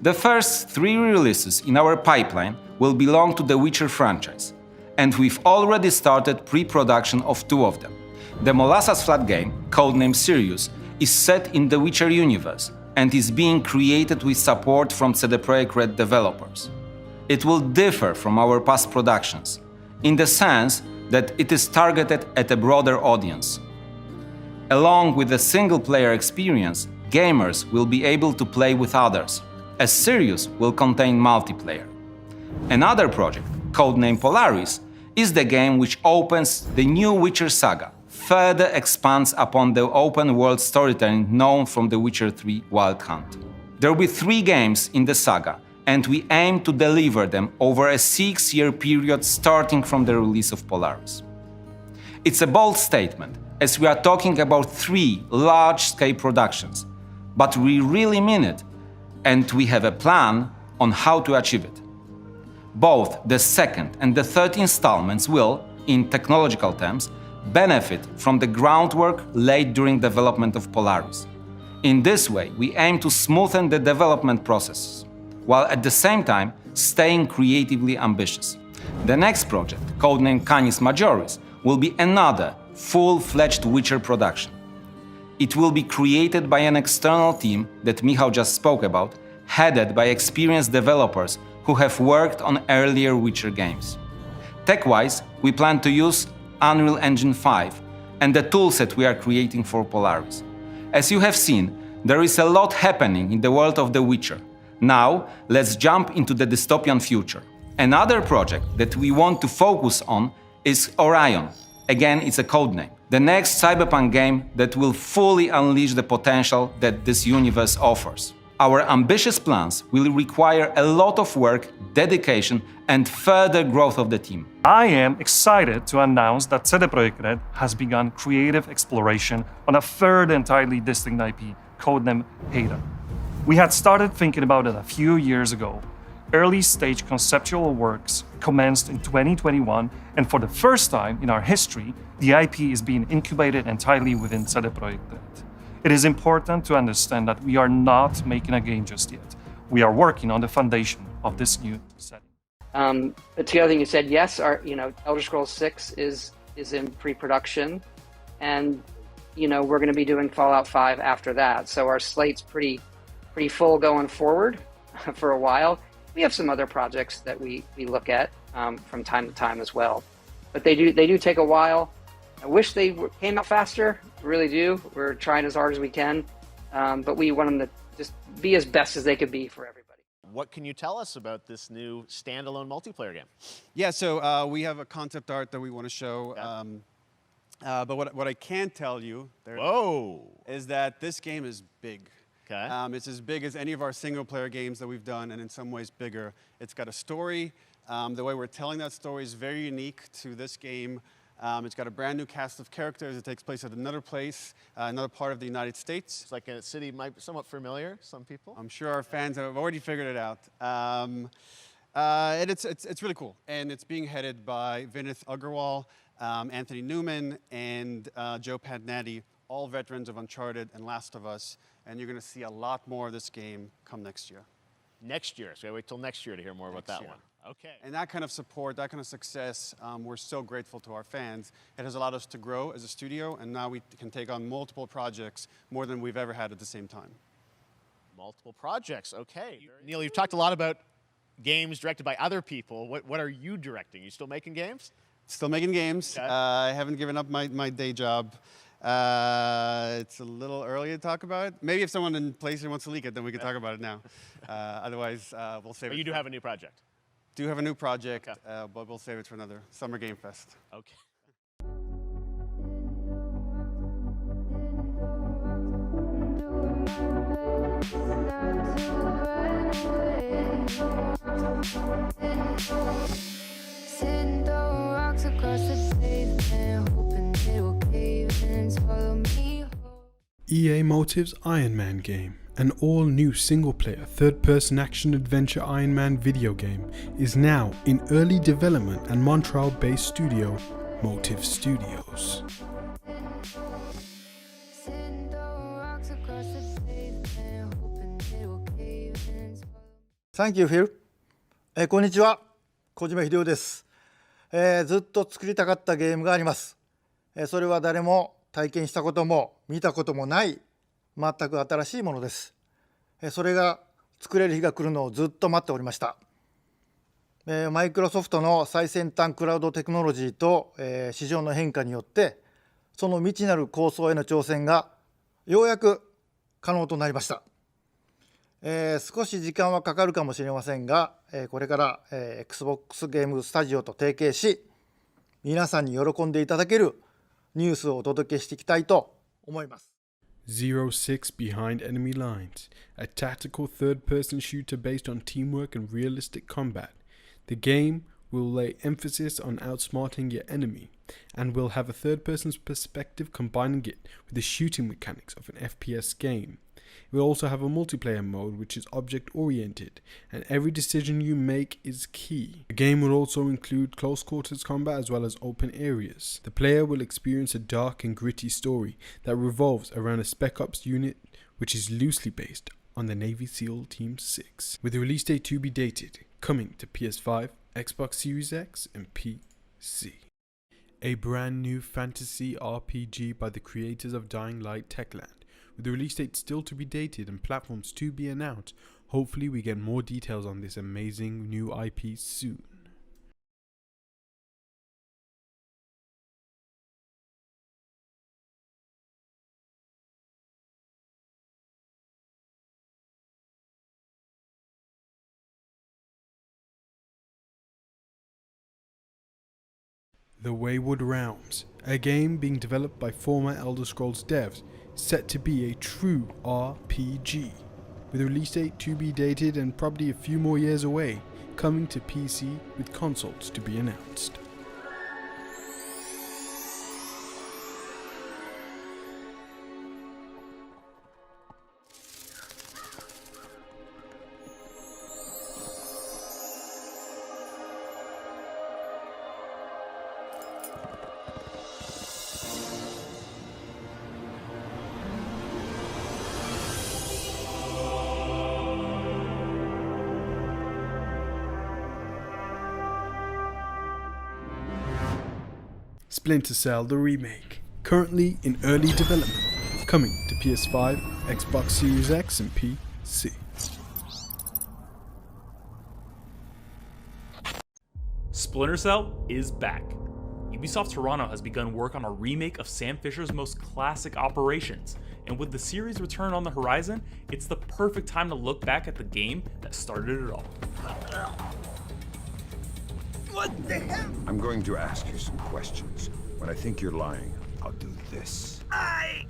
The first 3 releases in our pipeline will belong to the Witcher franchise, and we've already started pre-production of 2 of them. The Molasses Flat game, codenamed Sirius, is set in the Witcher universe and is being created with support from CD Projekt Red developers. It will differ from our past productions, in the sense that it is targeted at a broader audience. Along with the single-player experience, gamers will be able to play with others, as Sirius will contain multiplayer. Another project, codenamed Polaris, is the game which opens the new Witcher saga, further expands upon the open-world storytelling known from The Witcher 3 Wild Hunt. There will be 3 games in the saga, and we aim to deliver them over a 6-year period starting from the release of Polaris. It's a bold statement, as we are talking about 3 large-scale productions, but we really mean it, and we have a plan on how to achieve it. Both the second and the third installments will, in technological terms, benefit from the groundwork laid during development of Polaris. In this way, we aim to smoothen the development processes, while at the same time staying creatively ambitious. The next project, codenamed Canis Majoris, will be another full-fledged Witcher production. It will be created by an external team that Michał just spoke about, headed by experienced developers who have worked on earlier Witcher games. Tech-wise, we plan to use Unreal Engine 5 and the toolset we are creating for Polaris. As you have seen, there is a lot happening in the world of The Witcher. Now, let's jump into the dystopian future. Another project that we want to focus on is Orion. Again, it's a codename. The next cyberpunk game that will fully unleash the potential that this universe offers. Our ambitious plans will require a lot of work, dedication, and further growth of the team. I am excited to announce that CD Projekt Red has begun creative exploration on a third entirely distinct IP, codenamed Ada. We had started thinking about it a few years ago. Early-stage conceptual works commenced in 2021, and for the first time in our history, the IP is being incubated entirely within CD Projekt Red. It is important to understand that we are not making a game just yet. We are working on the foundation of this new setting. But the other thing you said, yes, Elder Scrolls 6 is in pre-production, and we're going to be doing Fallout 5 after that. So our slate's pretty full going forward for a while. We have some other projects that we look at from time to time as well, but they do take a while. I wish they came out faster. Really do. We're trying as hard as we can, but we want them to just be as best as they could be for everybody. What can you tell us about this new standalone multiplayer game? Yeah, so we have a concept art that we want to show. Yeah. But what I can tell you is that this game is big. Okay. It's as big as any of our single-player games that we've done, and in some ways bigger. It's got a story. The way we're telling that story is very unique to this game. It's got a brand new cast of characters. It takes place at another place, another part of the United States. It's like a city might be somewhat familiar, some people. I'm sure our fans have already figured it out. And it's really cool. And it's being headed by Vinith Agarwal, Anthony Newman, and Joe Padnatti, all veterans of Uncharted and Last of Us. And you're going to see a lot more of this game come next year. Next year. So wait till next year to hear more about that one. Okay. And that kind of support, that kind of success, we're so grateful to our fans. It has allowed us to grow as a studio, and now we can take on multiple projects, more than we've ever had at the same time. Multiple projects, okay. Neil, you've talked a lot about games directed by other people. What are you directing? You still making games? Still making games. Okay. I haven't given up my day job. It's a little early to talk about it. Maybe if someone in PlayStation wants to leak it, then we can talk about it now. Otherwise, we'll save it. But you do have a new project? Do have a new project, but we'll save it for another Summer Game Fest. Okay. EA Motive's Iron Man game, an all-new single-player third-person action-adventure Iron Man video game, is now in early development at Montreal-based studio Motive Studios. Thank you, Phil. こんにちは、小島秀夫です。ずっと作りたかったゲームがあります。それは誰も体験したことも見たこともない全く新しいものです。それが作れる日が来るのをずっと待っておりました。マイクロソフトの最先端クラウドテクノロジーと市場の変化によってその未知なる構想への挑戦がようやく可能となりました。少し時間はかかるかもしれませんが、これから、Xbox ゲームスタジオと提携し皆さんに喜んでいただけるニュースをお届けしていきたいと思います。06 Behind Enemy Lines, a tactical third-person shooter based on teamwork and realistic combat. The game will lay emphasis on outsmarting your enemy and will have a third-person perspective combining it with the shooting mechanics of an FPS game. It will also have a multiplayer mode which is object-oriented and every decision you make is key. The game will also include close quarters combat as well as open areas. The player will experience a dark and gritty story that revolves around a Spec Ops unit which is loosely based on the Navy SEAL Team 6, with the release date to be dated, coming to PS5, Xbox Series X and PC. A brand new fantasy RPG by the creators of Dying Light Techland, with the release date still to be dated and platforms to be announced. Hopefully we get more details on this amazing new IP soon. The Wayward Realms, a game being developed by former Elder Scrolls devs, set to be a true RPG, with a release date to be dated and probably a few more years away, coming to PC with consoles to be announced. Splinter Cell the Remake, currently in early development, coming to PS5, Xbox Series X and PC. Splinter Cell is back. Ubisoft Toronto has begun work on a remake of Sam Fisher's most classic operations, and with the series' return on the horizon, it's the perfect time to look back at the game that started it all. What the hell? I'm going to ask you some questions. When I think you're lying, I'll do this.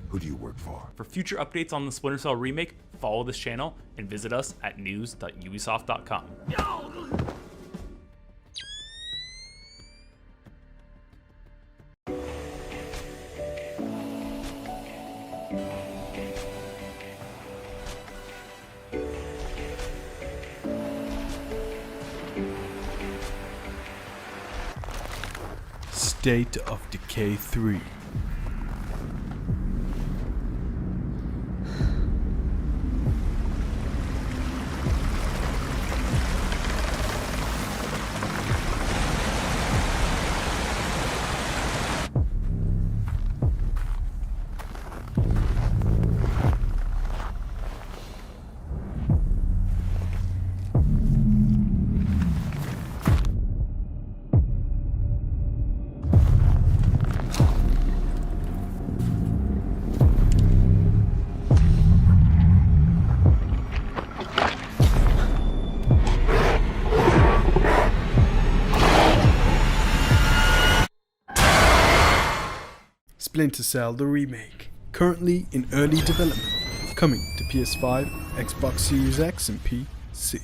Who do you work for? For future updates on the Splinter Cell remake, follow this channel and visit us at news.ubisoft.com. State of Decay 3. Splinter Cell the Remake, currently in early development, coming to PS5, Xbox Series X and PC.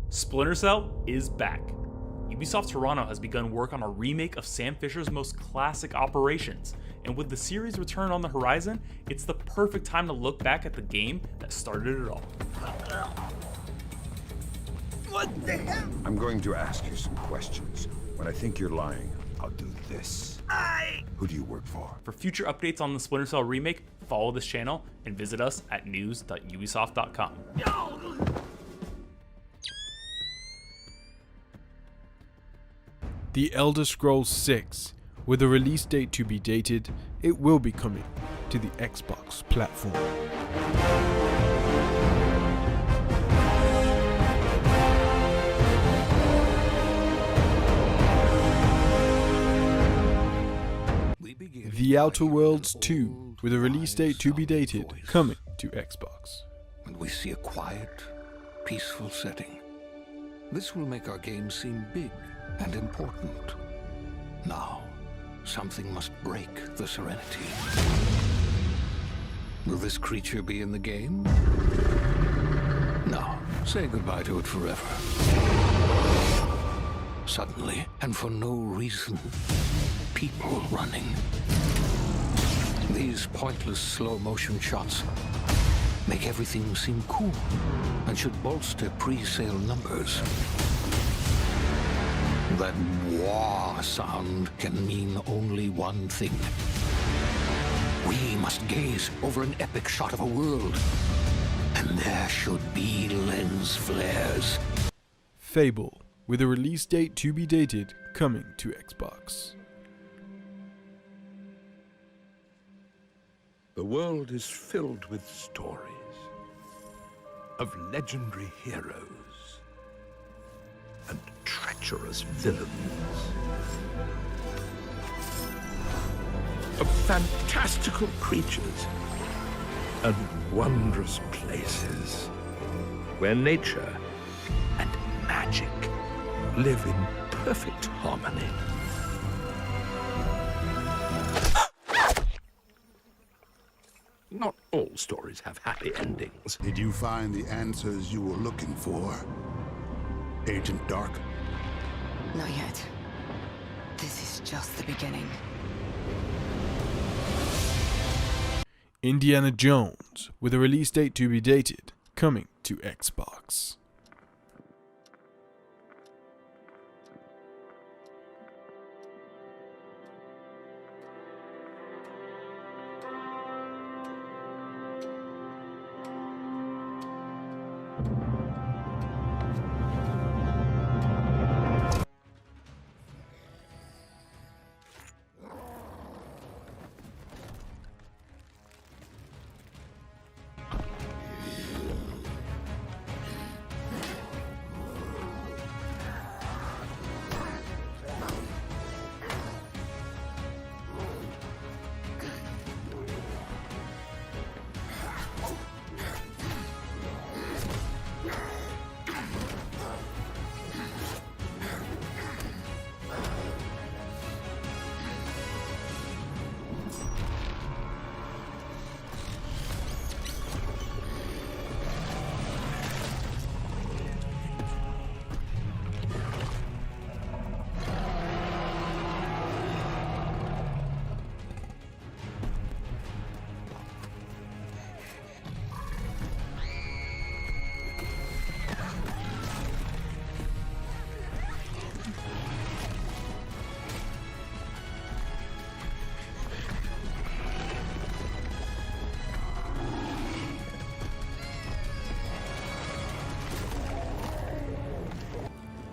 Splinter Cell is back. Ubisoft Toronto has begun work on a remake of Sam Fisher's most classic operations, and with the series' return on the horizon, it's the perfect time to look back at the game that started it all. What the hell? I'm going to ask you some questions. When I think you're lying, I'll do this. Who do you work for? For future updates on the Splinter Cell remake, follow this channel, and visit us at news.ubisoft.com. The Elder Scrolls 6, with a release date to be dated, it will be coming to the Xbox platform. The Outer Worlds 2, with a release date to be dated, coming to Xbox. And we see a quiet, peaceful setting. This will make our game seem big and important. Now, something must break the serenity. Will this creature be in the game? No. Say goodbye to it forever. Suddenly, and for no reason, people running. These pointless slow-motion shots make everything seem cool and should bolster pre-sale numbers. That wah sound can mean only one thing. We must gaze over an epic shot of a world, and there should be lens flares. Fable, with a release date to be dated, coming to Xbox. The world is filled with stories of legendary heroes and treacherous villains, of fantastical creatures and wondrous places where nature and magic live in perfect harmony. Not all stories have happy endings. Did you find the answers you were looking for, Agent Dark? Not yet. This is just the beginning. Indiana Jones, with a release date to be dated, coming to Xbox.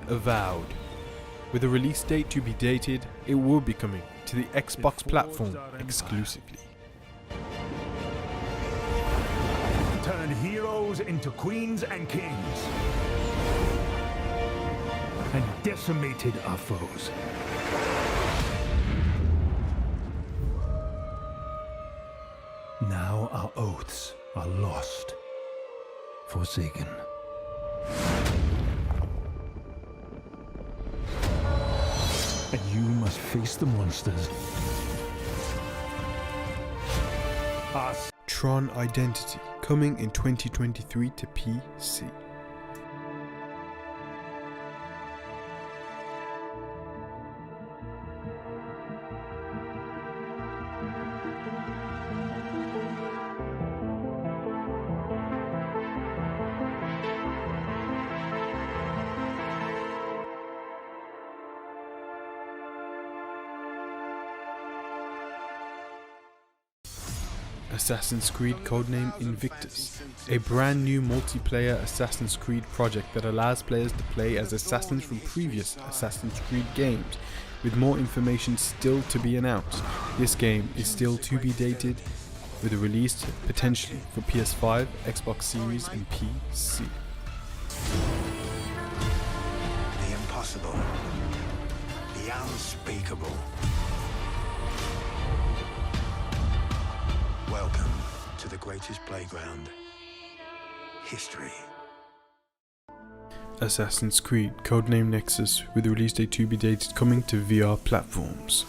Avowed. With a release date to be dated, it will be coming to the Xbox platform exclusively. Turned heroes into queens and kings, and decimated our foes. Now our oaths are lost, forsaken. And you must face the monsters. Us. Tron Identity, coming in 2023 to PC. Assassin's Creed codename Invictus, a brand new multiplayer Assassin's Creed project that allows players to play as assassins from previous Assassin's Creed games, with more information still to be announced. This game is still to be dated, with a release potentially for PS5, Xbox Series and PC. The impossible. The unspeakable. Welcome to the greatest playground. History. Assassin's Creed codename Nexus, with a release date to be dated, coming to VR platforms.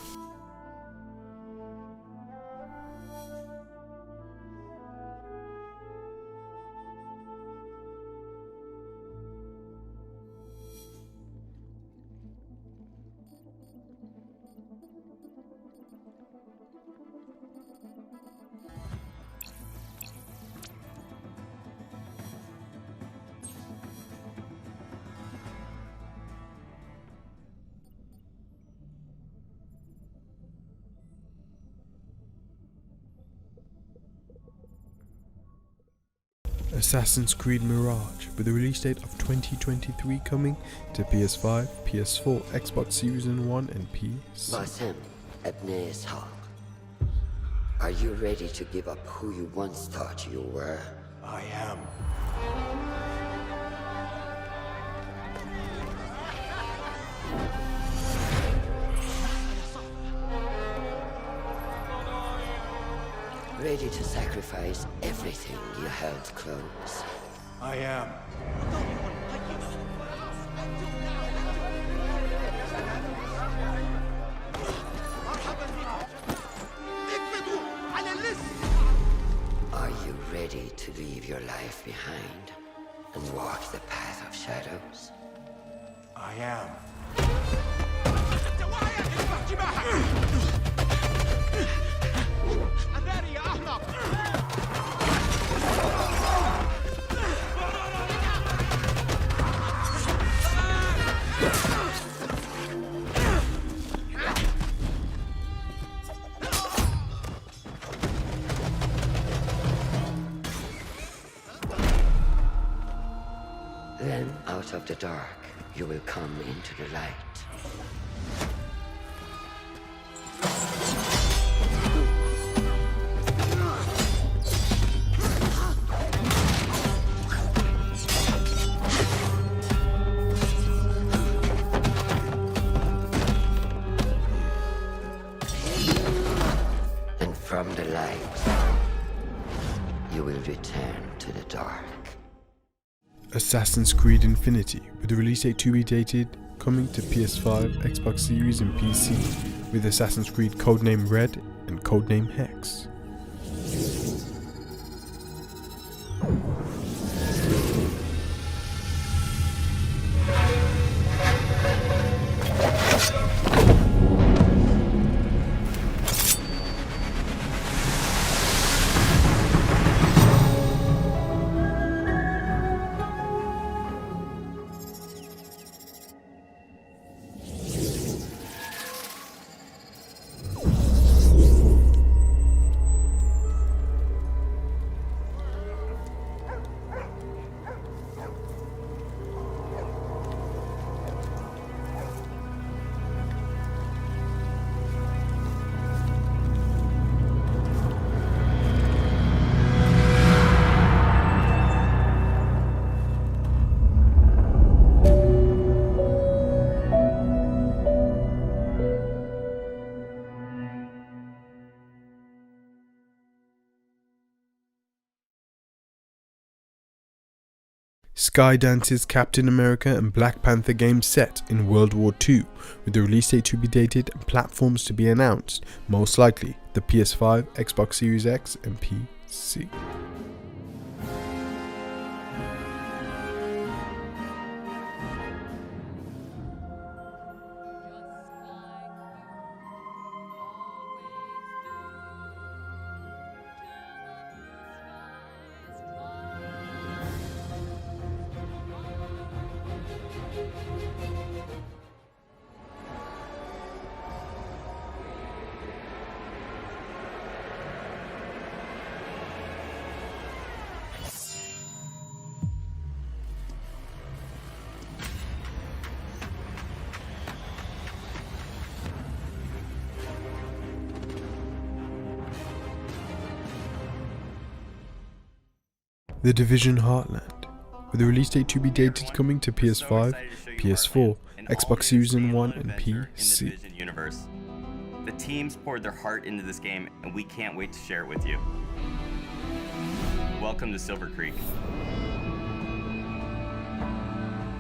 Assassin's Creed Mirage, with a release date of 2023, coming to PS5, PS4, Xbox Series One and PC. Vasem Ebneshak. Are you ready to give up who you once thought you were? I am. Ready to sacrifice everything you held close? I am. Are you ready to leave your life behind and walk the path of shadows? I am. Then, out of the dark, you will come into the light. And from the light, you will return to the dark. Assassin's Creed Infinity, with a release date to be dated, coming to PS5, Xbox Series and PC, with Assassin's Creed codename Red and codename Hex. Skydance's Captain America and Black Panther game set in World War II, with the release date to be dated and platforms to be announced, most likely the PS5, Xbox Series X and PC. The Division Heartland, with a release date to be dated coming to PS5, PS4, Xbox Series One and PC. Universe. The teams poured their heart into this game, and we can't wait to share it with you. Welcome to Silver Creek.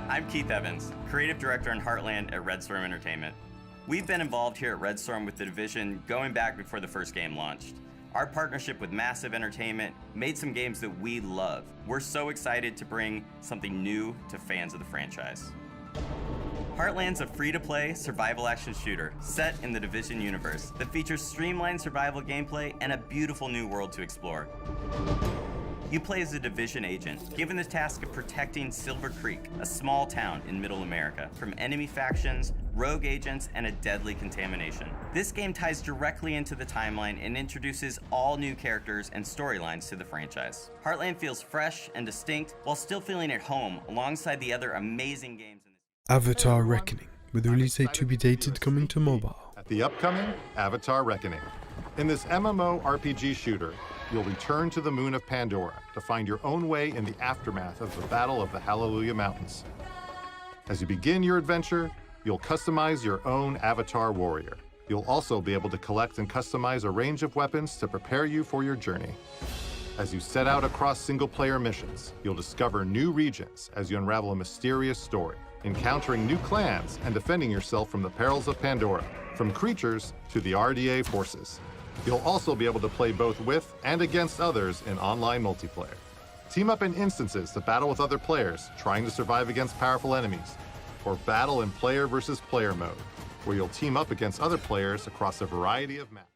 I'm Keith Evans, Creative Director in Heartland at Red Storm Entertainment. We've been involved here at Red Storm with the Division going back before the first game launched. Our partnership with Massive Entertainment made some games that we love. We're so excited to bring something new to fans of the franchise. Heartland's a free-to-play survival action shooter set in the Division universe that features streamlined survival gameplay and a beautiful new world to explore. You play as a Division agent, given the task of protecting Silver Creek, a small town in Middle America, from enemy factions, rogue agents, and a deadly contamination. This game ties directly into the timeline and introduces all new characters and storylines to the franchise. Heartland feels fresh and distinct while still feeling at home alongside the other amazing games in this. Avatar Reckoning, with a release date to be dated coming to mobile. At the upcoming Avatar Reckoning. In this MMO RPG shooter, you'll return to the moon of Pandora to find your own way in the aftermath of the Battle of the Hallelujah Mountains. As you begin your adventure, you'll customize your own Avatar Warrior. You'll also be able to collect and customize a range of weapons to prepare you for your journey. As you set out across single-player missions, you'll discover new regions as you unravel a mysterious story, encountering new clans and defending yourself from the perils of Pandora, from creatures to the RDA forces. You'll also be able to play both with and against others in online multiplayer. Team up in instances to battle with other players trying to survive against powerful enemies, or battle in player versus player mode, where you'll team up against other players across a variety of maps.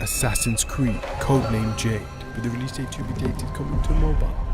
Assassin's Creed, codenamed Jade, with a release date to be dated coming to mobile.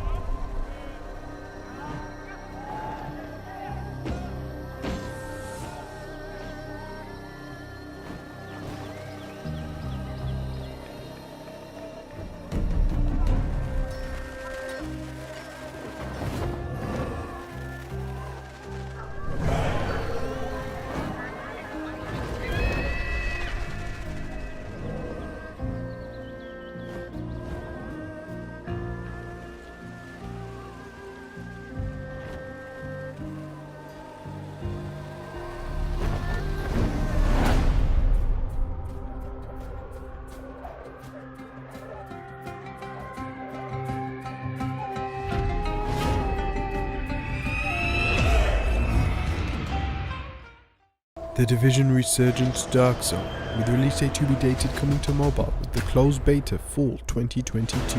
The Division Resurgence Dark Zone, with a release date to be dated coming to mobile with the closed beta fall 2022.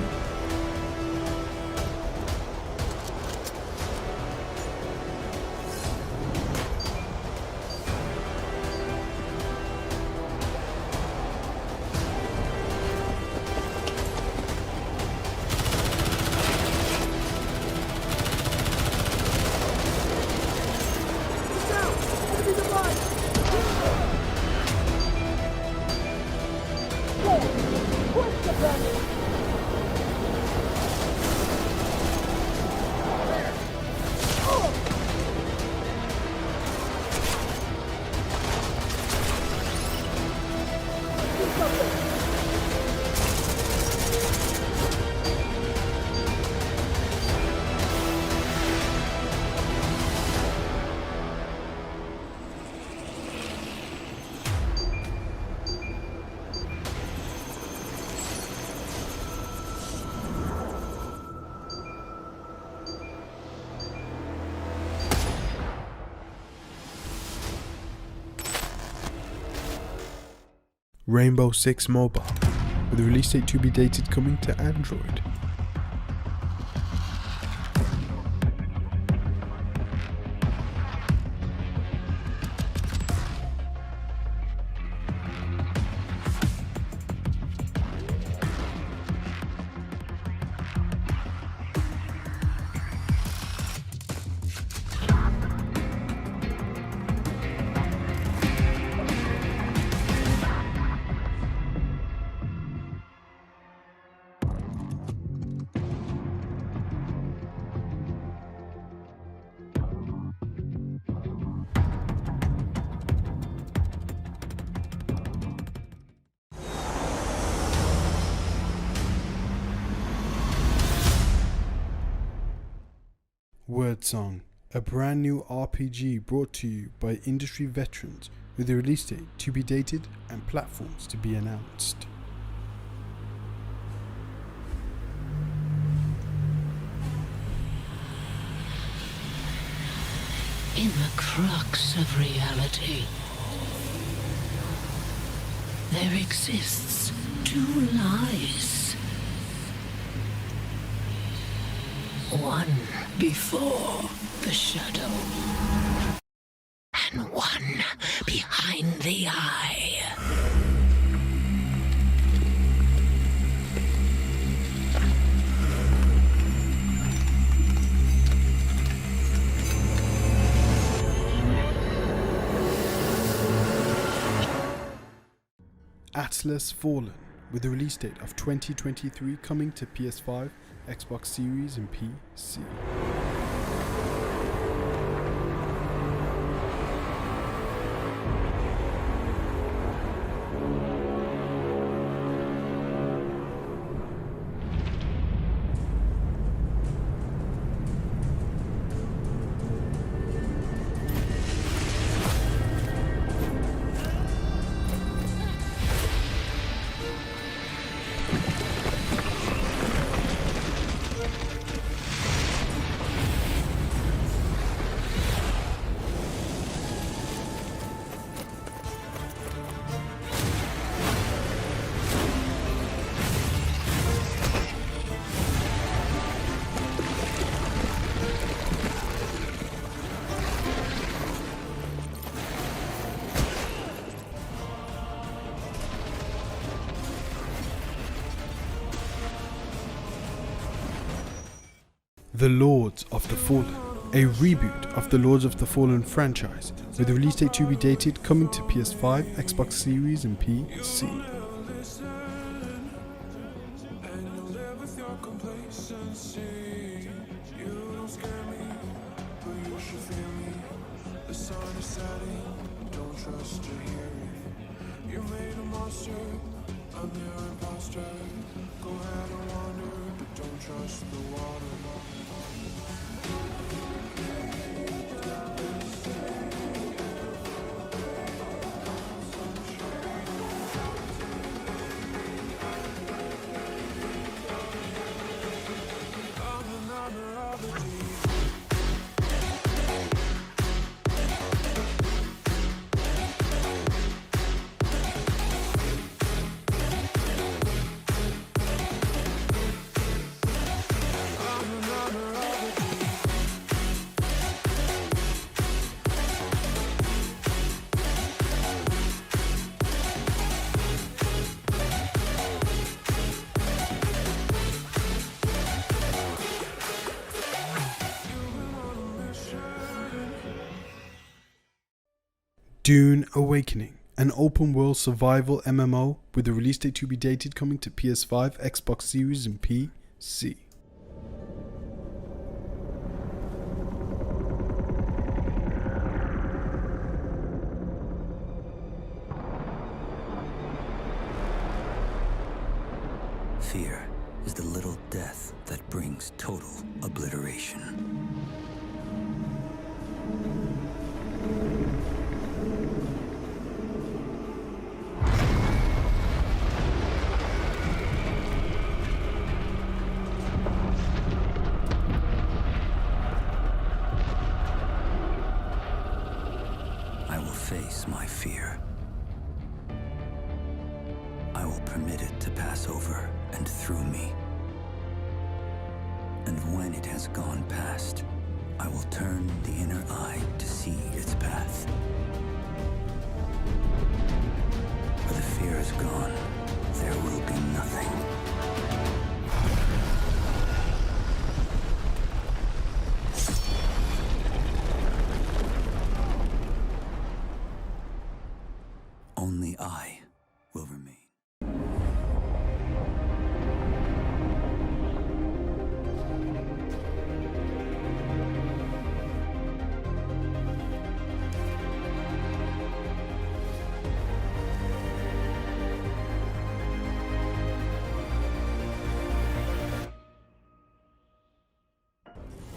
Rainbow Six Mobile, with a release date to be dated coming to Android. Word Song, a brand new RPG brought to you by industry veterans with a release date to be dated and platforms to be announced. In the crux of reality, there exists two lies. One before the shadow, and one behind the eye. Atlas Fallen, with a release date of 2023 coming to PS5, Xbox Series and PC. The Lords of the Fallen, a reboot of the Lords of the Fallen franchise, with a release date to be dated coming to PS5, Xbox Series and PC. Dune Awakening, an open-world survival MMO with a release date to be dated coming to PS5, Xbox Series and PC. Fear is the little death that brings total obliteration. I will face my fear. I will permit it to pass over and through me. And when it has gone past, I will turn the inner eye to see its path. Where the fear is gone, there will be nothing. Only I will remain.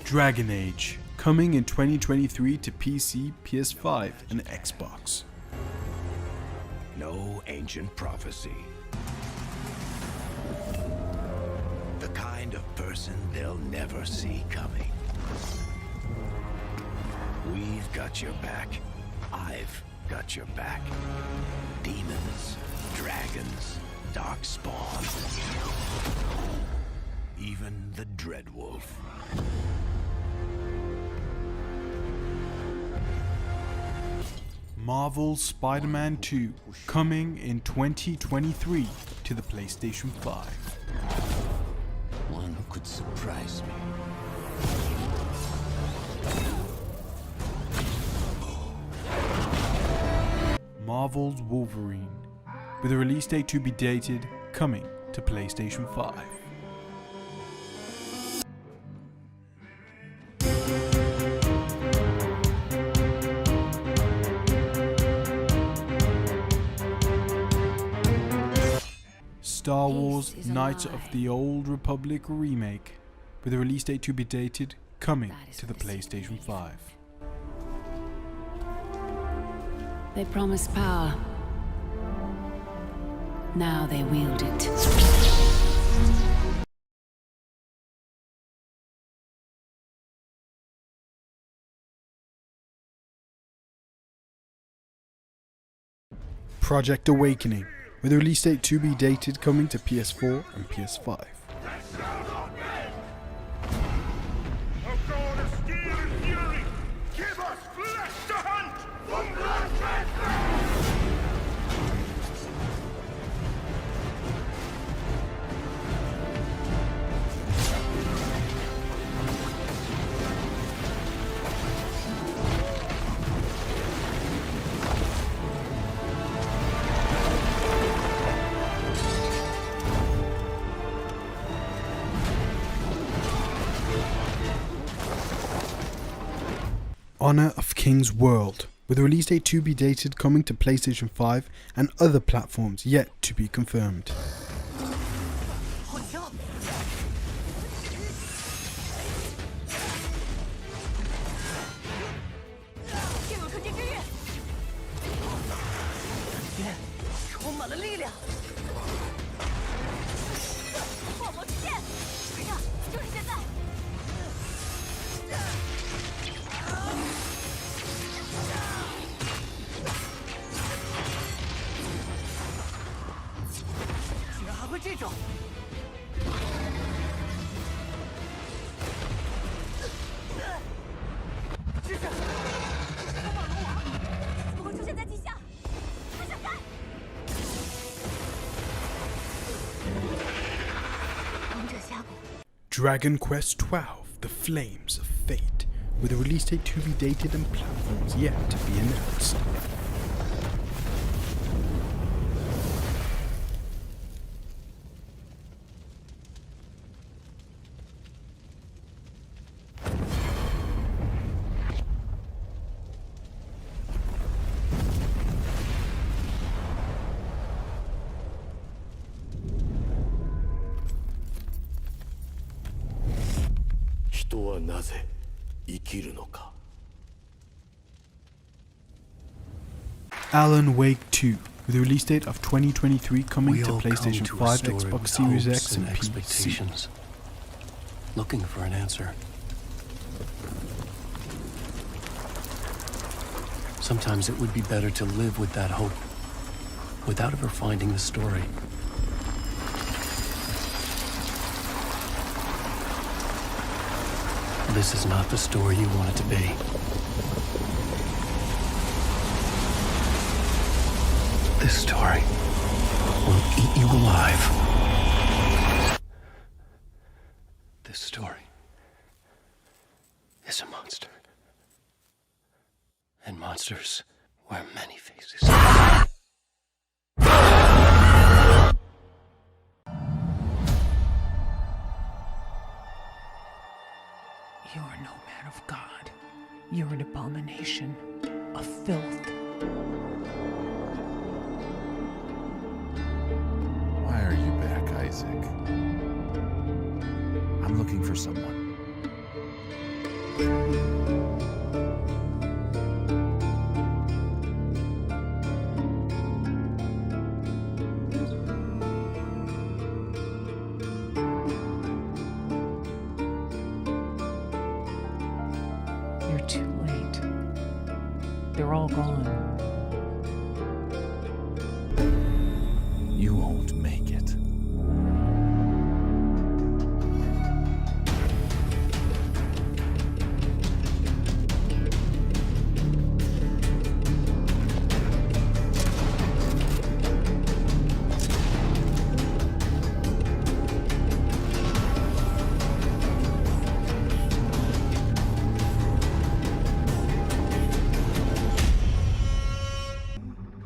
Dragon Age, coming in 2023 to PC, PS5, and Xbox. No ancient prophecy. The kind of person they'll never see coming. We've got your back. I've got your back. Demons, dragons, darkspawn. Even the Dreadwolf. Marvel's Spider-Man 2, coming in 2023 to the PlayStation 5. One who could surprise me. Marvel's Wolverine, with a release date to be dated, coming to PlayStation 5. Star Wars Knights of the Old Republic remake, with a release date to be dated, coming to the PlayStation 5. They promised power. Now they wield it. Project Awakening, with a release date to be dated, coming to PS4 and PS5. Honor of King's World, with a release date to be dated, coming to PlayStation 5 and other platforms yet to be confirmed. Dragon Quest XII, The Flames of Fate, with a release date to be dated and platforms yet to be announced. Alan Wake 2, with a release date of 2023, coming to PlayStation 5, Xbox Series X, and PC. Looking for an answer. Sometimes it would be better to live with that hope, without ever finding the story. This is not the story you want it to be. This story will eat you alive. This story is a monster. And monsters wear many faces. You're no man of God. You're an abomination, a filth. Why are you back, Isaac? I'm looking for someone. You're too late. They're all gone. You won't make it.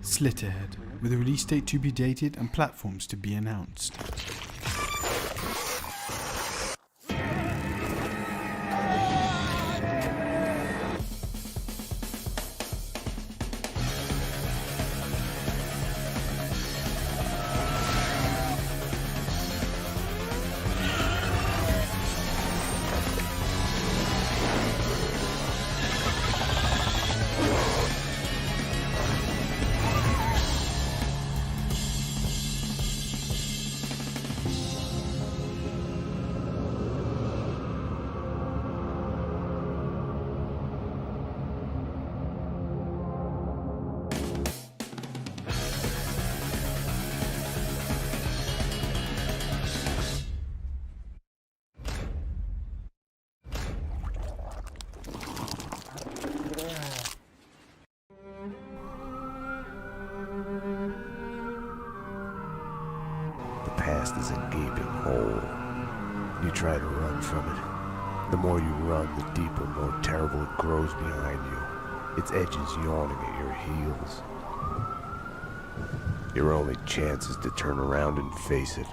Slitterhead, with a release date to be dated and platforms to be announced. The past is a gaping hole. You try to run from it. The more you run, the deeper, more terrible it grows behind you, its edges yawning at your heels. Your only chance is to turn around and face it.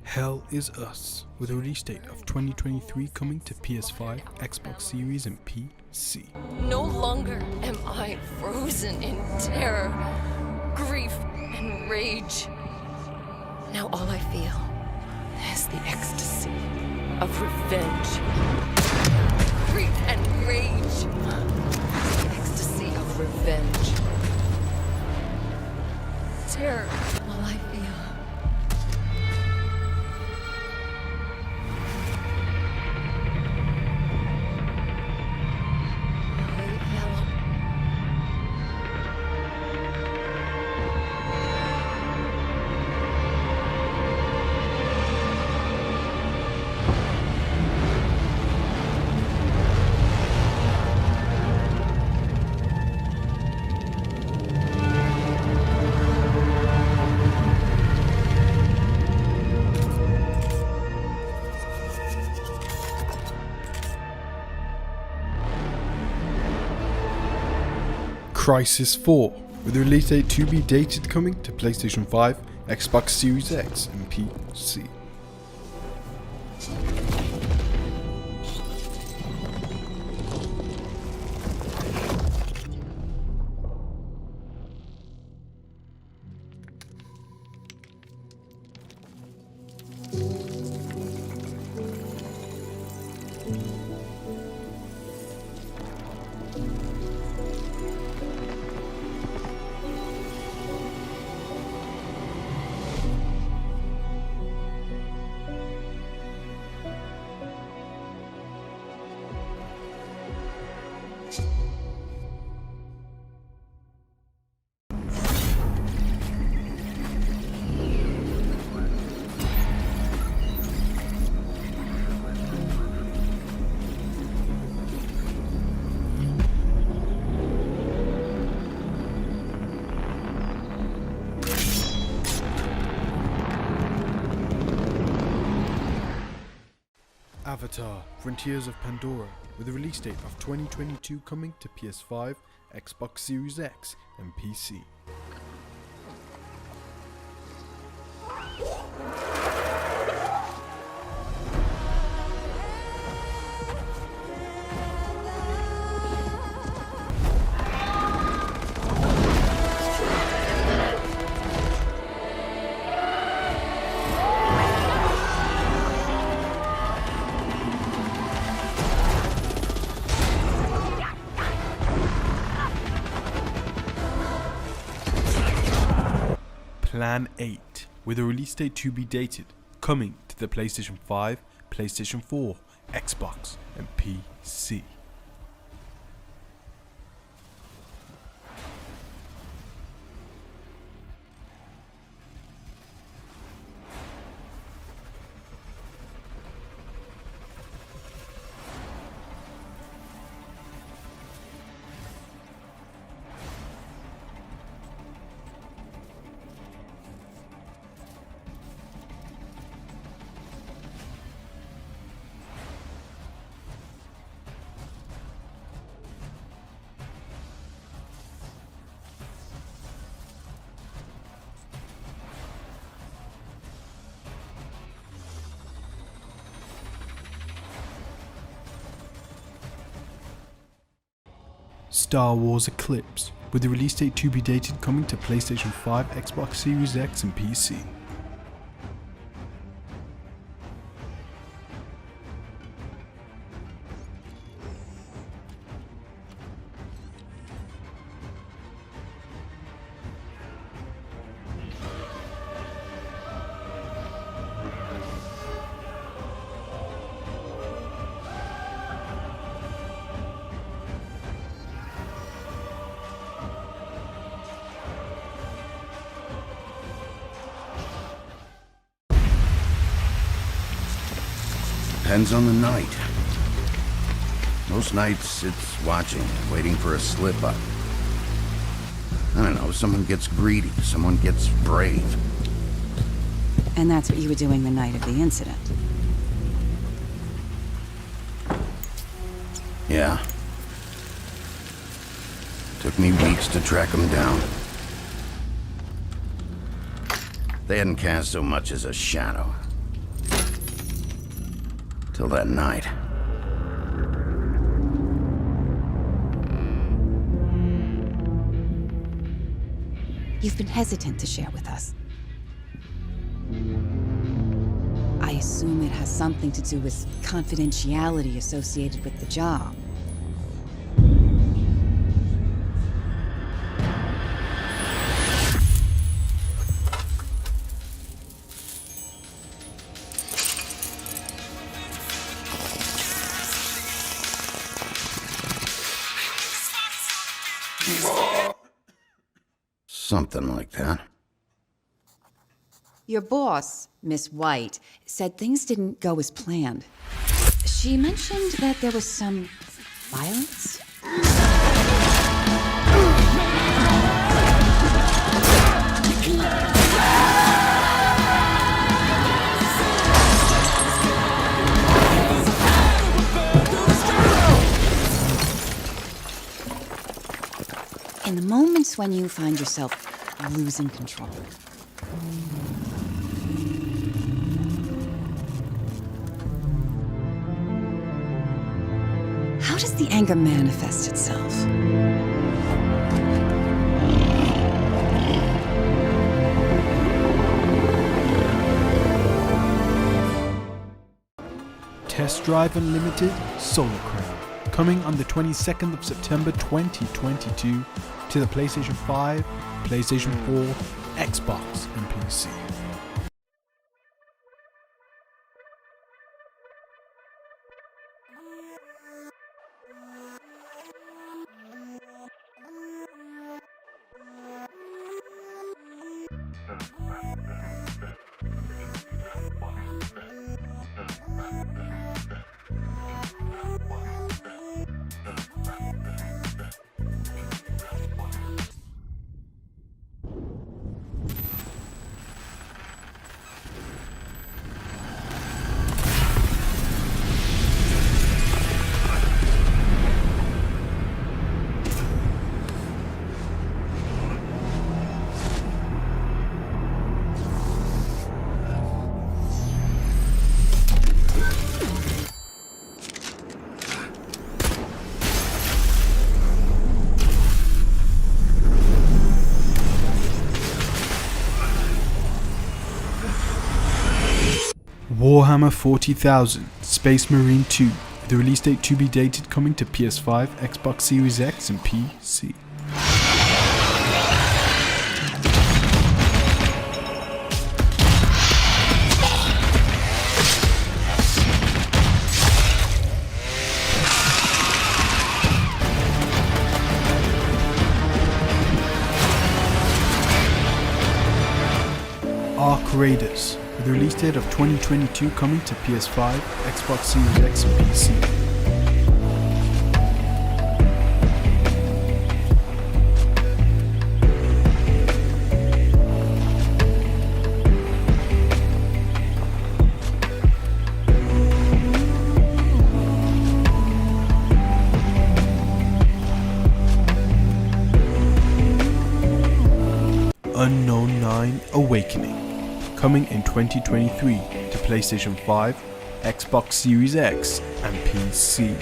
Hell is Us, with a release date of 2023 coming to PS5, Xbox Series and PC. No longer am I frozen in terror, grief, and rage. Now all I feel is the ecstasy of revenge. Grief and rage. The ecstasy of revenge. Terror, all I feel. Crisis 4, with a release date to be dated coming to PlayStation 5, Xbox Series X and PC. Avatar: Frontiers of Pandora, with a release date of 2022 coming to PS5, Xbox Series X and PC. Plan 8, with a release date to be dated, coming to the PlayStation 5, PlayStation 4, Xbox and PC. Star Wars Eclipse, with the release date to be dated, coming to PlayStation 5, Xbox Series X and PC. Depends on the night. Most nights it's watching, waiting for a slip up. I don't know, someone gets greedy, someone gets brave. And that's what you were doing the night of the incident. Yeah. Took me weeks to track them down. They hadn't cast so much as a shadow. Till that night. You've been hesitant to share with us. I assume it has something to do with confidentiality associated with the job. Something like that. Your boss, Miss White, said things didn't go as planned. She mentioned that there was some violence. In the moments when you find yourself losing control. How does the anger manifest itself? Test Drive Unlimited Solar Crown, coming on the 22nd of September 2022 to the PlayStation 5, PlayStation 4, Xbox and PC. Warhammer 40,000 Space Marine 2, with the release date to be dated, coming to PS5, Xbox Series X and PC. Raiders, with a release date of 2022 coming to PS5, Xbox Series X and PC. Unknown 9 Awakening, coming in 2023 to PlayStation 5, Xbox Series X and PC.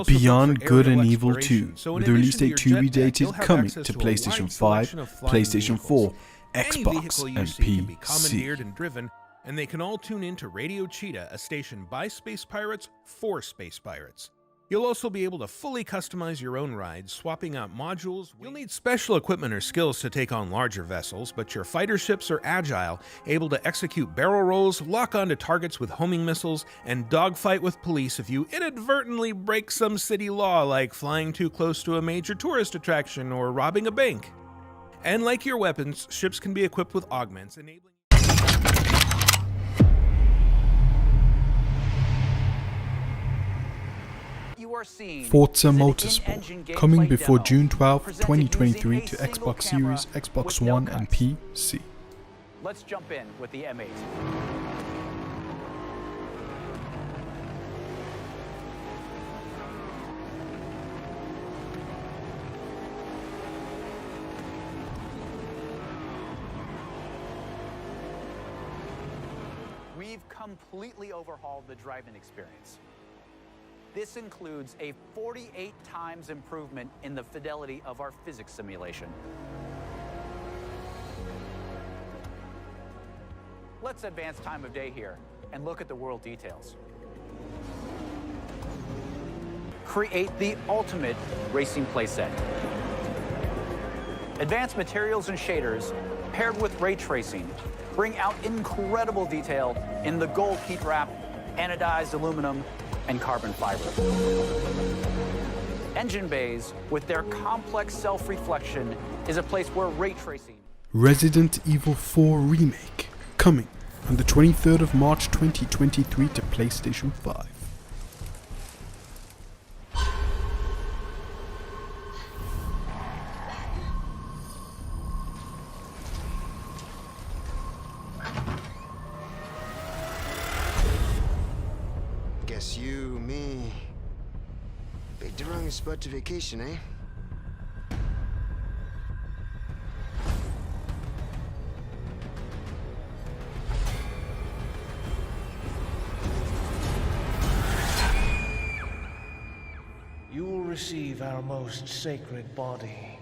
Beyond Good and Evil 2, with a release date to be dated coming to PlayStation 5, PlayStation 4, Xbox and PC. Commandeered and driven, and they can all tune in to Radio Cheetah, a station by space pirates for space pirates. You'll also be able to fully customize your own rides, swapping out modules. You'll need special equipment or skills to take on larger vessels, but your fighter ships are agile, able to execute barrel rolls, lock onto targets with homing missiles, and dogfight with police if you inadvertently break some city law like flying too close to a major tourist attraction or robbing a bank. And like your weapons, ships can be equipped with augments, enabling Forza Motorsport, coming before June 12, 2023 to Xbox Series, Xbox One and PC. Let's jump in with the M8. We've completely overhauled the driving experience. This includes a 48 times improvement in the fidelity of our physics simulation. Let's advance time of day here and look at the world details. Create the ultimate racing playset. Advanced materials and shaders paired with ray tracing bring out incredible detail in the gold heat wrap, anodized aluminum, and carbon fiber. Engine bays, with their complex self-reflection, is a place where ray tracing... Resident Evil 4 Remake, coming on the 23rd of March 2023 to PlayStation 5. Guess you, me, picked the wrong spot to vacation, eh? You will receive our most sacred body.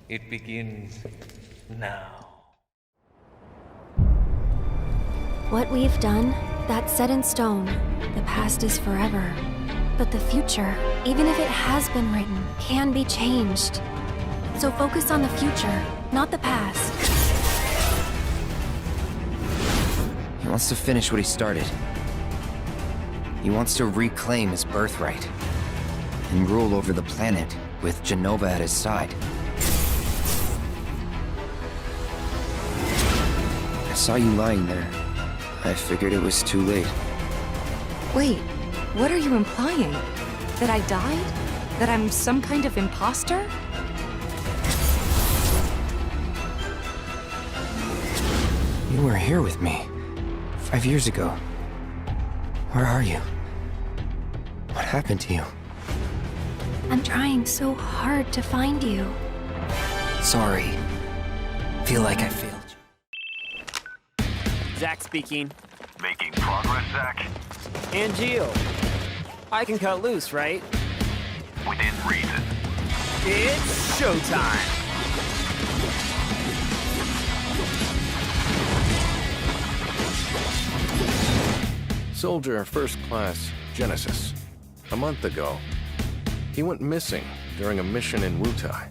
It begins now. What we've done, that's set in stone. The past is forever. But the future, even if it has been written, can be changed. So focus on the future, not the past. He wants to finish what he started. He wants to reclaim his birthright and rule over the planet with Genova at his side. I saw you lying there. I figured it was too late. Wait, what are you implying? That I died? That I'm some kind of imposter? You were here with me 5 years ago. Where are you? What happened to you? I'm trying so hard to find you. Sorry. Feel like I failed you. Zach speaking. Making progress, Zach? And Gio. I can cut loose, right? Within reason. It's showtime! Soldier First Class Genesis. A month ago, he went missing during a mission in Wutai.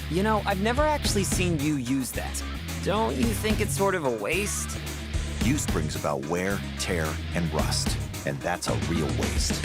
You know, I've never actually seen you use that. Don't you think it's sort of a waste? Use brings about wear, tear, and rust, and that's a real waste.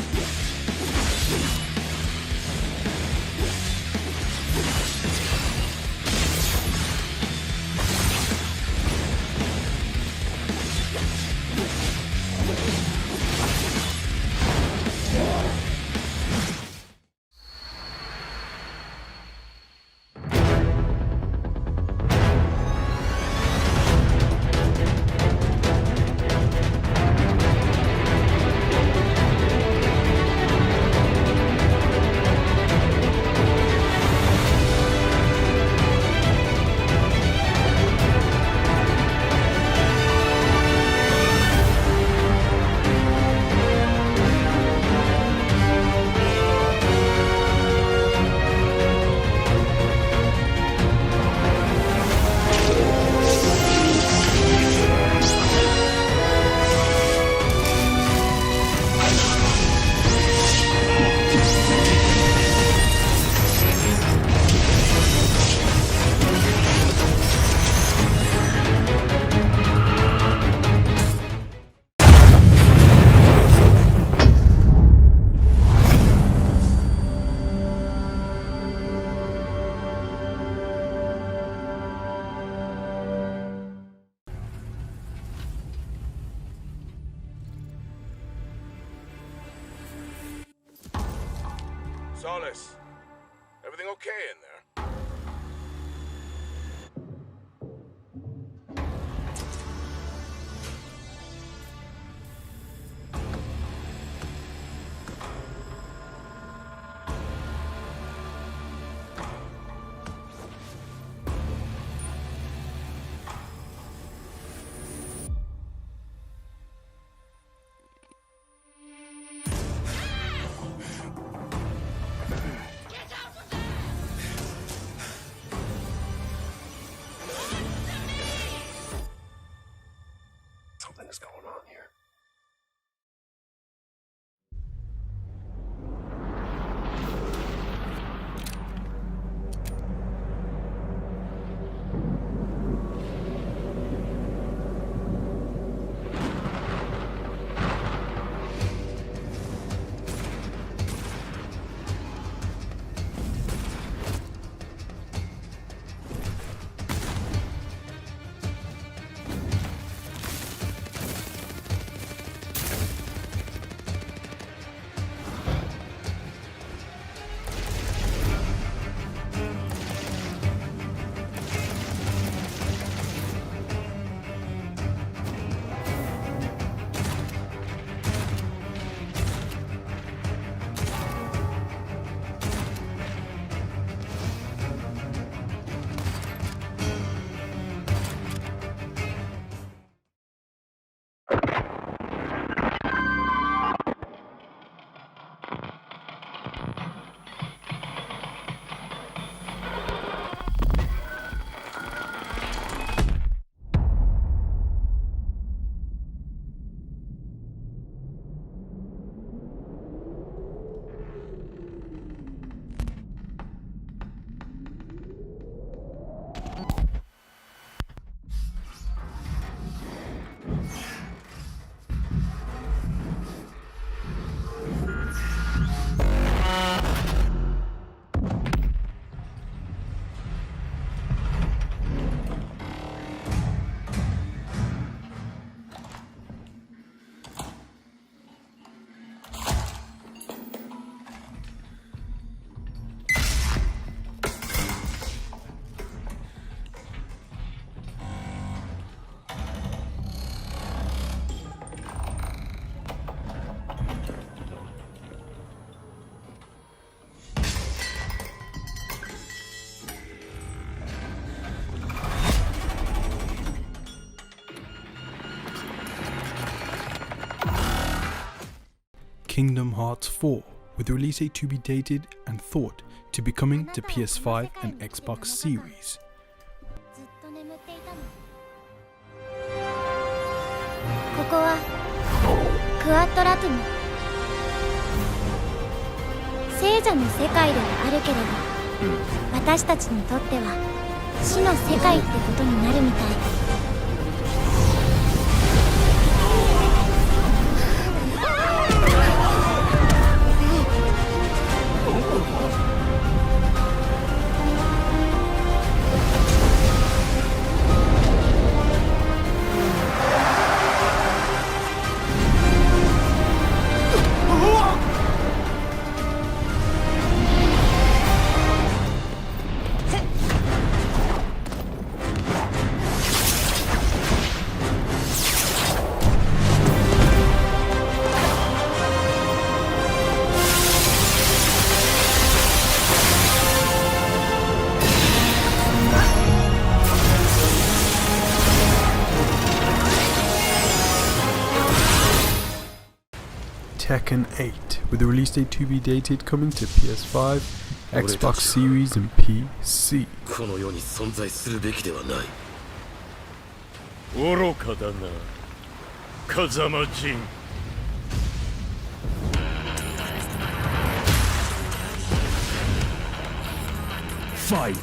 Solace, everything okay in there? Something is going on here. Kingdom Hearts 4, with the release date to be dated and thought to be coming to PS5 and Xbox Series. ここはクアトラトム。聖者の世界ではあるけれど、私たちにとっては死の世界ってことになるみたい。Tekken 8, with a release date to be dated, coming to PS5, Xbox Series and PC. この世に存在するべきではない。愚かだな、風間仁。Fight!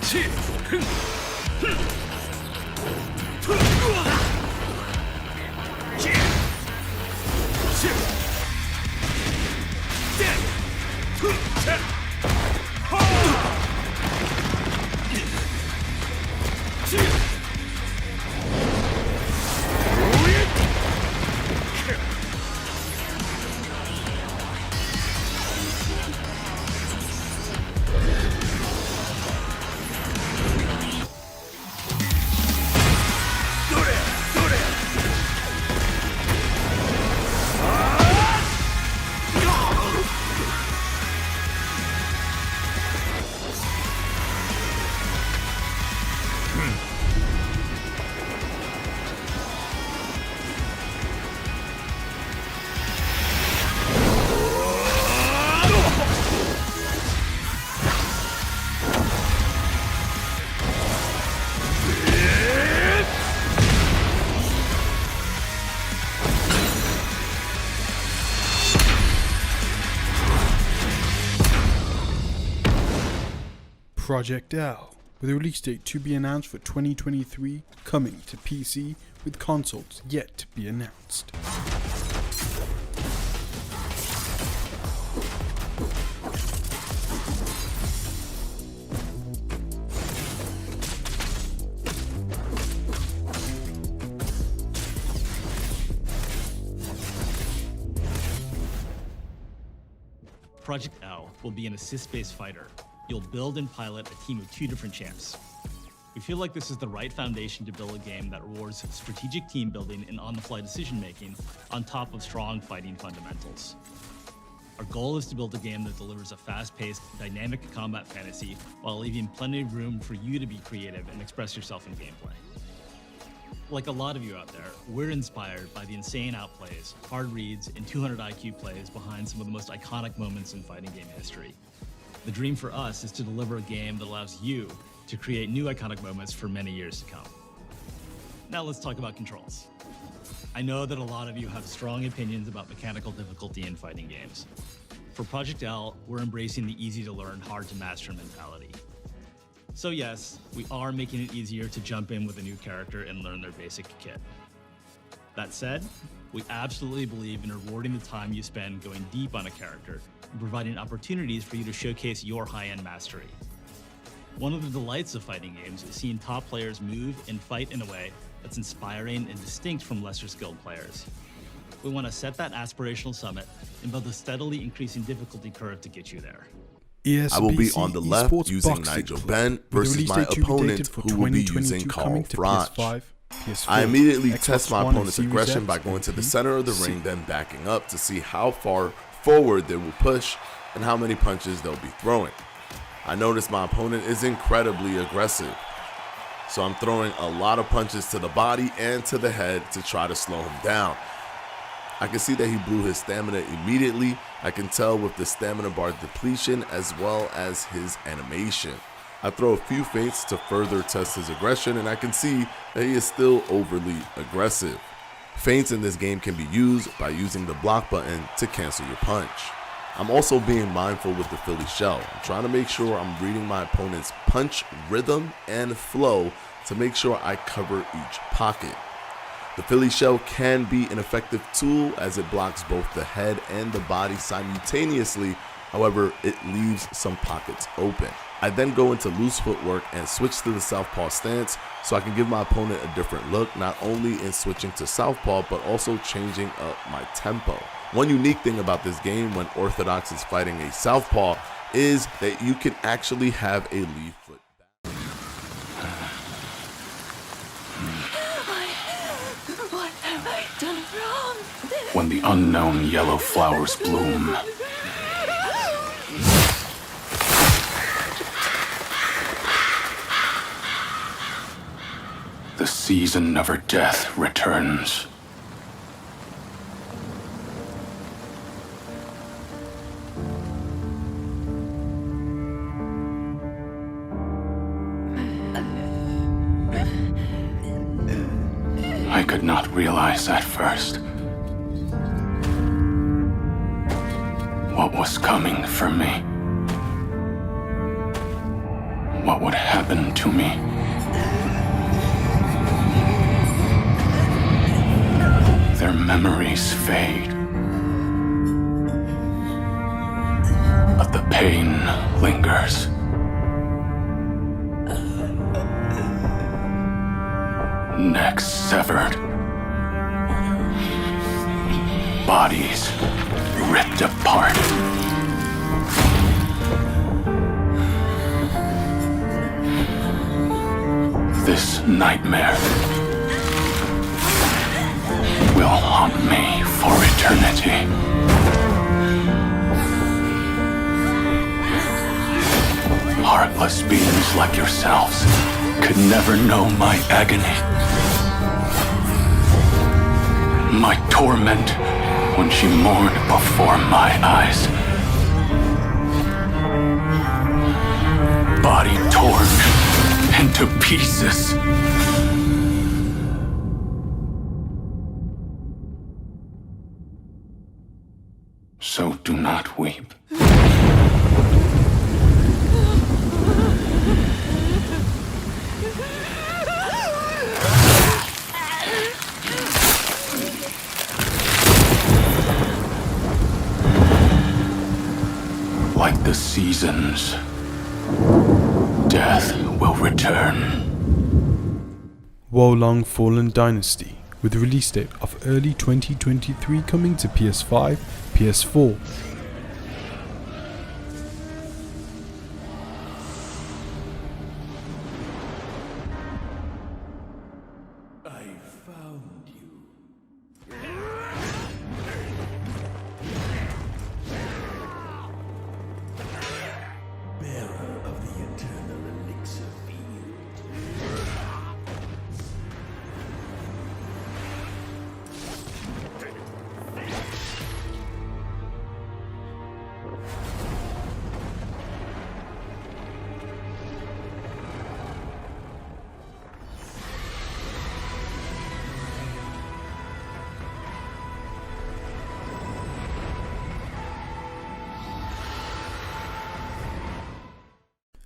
Project L, with a release date to be announced for 2023, coming to PC, with consoles yet to be announced. Project L will be an assist-based fighter. You'll build and pilot a team of 2 different champs. We feel like this is the right foundation to build a game that rewards strategic team building and on-the-fly decision-making on top of strong fighting fundamentals. Our goal is to build a game that delivers a fast-paced, dynamic combat fantasy while leaving plenty of room for you to be creative and express yourself in gameplay. Like a lot of you out there, we're inspired by the insane outplays, hard reads, and 200 IQ plays behind some of the most iconic moments in fighting game history. The dream for us is to deliver a game that allows you to create new iconic moments for many years to come. Now let's talk about controls. I know that a lot of you have strong opinions about mechanical difficulty in fighting games. For Project L, we're embracing the easy to learn, hard to master mentality. So yes, we are making it easier to jump in with a new character and learn their basic kit. That said, we absolutely believe in rewarding the time you spend going deep on a character and providing opportunities for you to showcase your high-end mastery. One of the delights of fighting games is seeing top players move and fight in a way that's inspiring and distinct from lesser skilled players. We want to set that aspirational summit and build a steadily increasing difficulty curve to get you there. I will be on the left using Nigel Ben versus my opponent who will be using Carl Franch. I immediately test my opponent's aggression by going to the center of the ring, then backing up to see how far forward they will push and how many punches they'll be throwing. I notice my opponent is incredibly aggressive, so I'm throwing a lot of punches to the body and to the head to try to slow him down. I can see that he blew his stamina immediately. I can tell with the stamina bar depletion as well as his animation. I throw a few feints to further test his aggression, and I can see that he is still overly aggressive. Feints in this game can be used by using the block button to cancel your punch. I'm also being mindful with the Philly shell. I'm trying to make sure I'm reading my opponent's punch rhythm and flow to make sure I cover each pocket. The Philly shell can be an effective tool as it blocks both the head and the body simultaneously, however, it leaves some pockets open. I then go into loose footwork and switch to the southpaw stance so I can give my opponent a different look, not only in switching to southpaw, but also changing up my tempo. One unique thing about this game when Orthodox is fighting a southpaw is that you can actually have a lead foot. What have I done wrong? When the unknown yellow flowers bloom, the season of her death returns. I could not realize at first what was coming for me, what would happen to me. Their memories fade, but the pain lingers. Necks severed, bodies ripped apart. This nightmare will haunt me for eternity. Heartless beings like yourselves could never know my agony. My torment when she mourned before my eyes. Body torn into pieces. So do not weep. Like the seasons, death will return. Wolong Fallen Dynasty, with release date of early 2023 coming to PS5, PS4.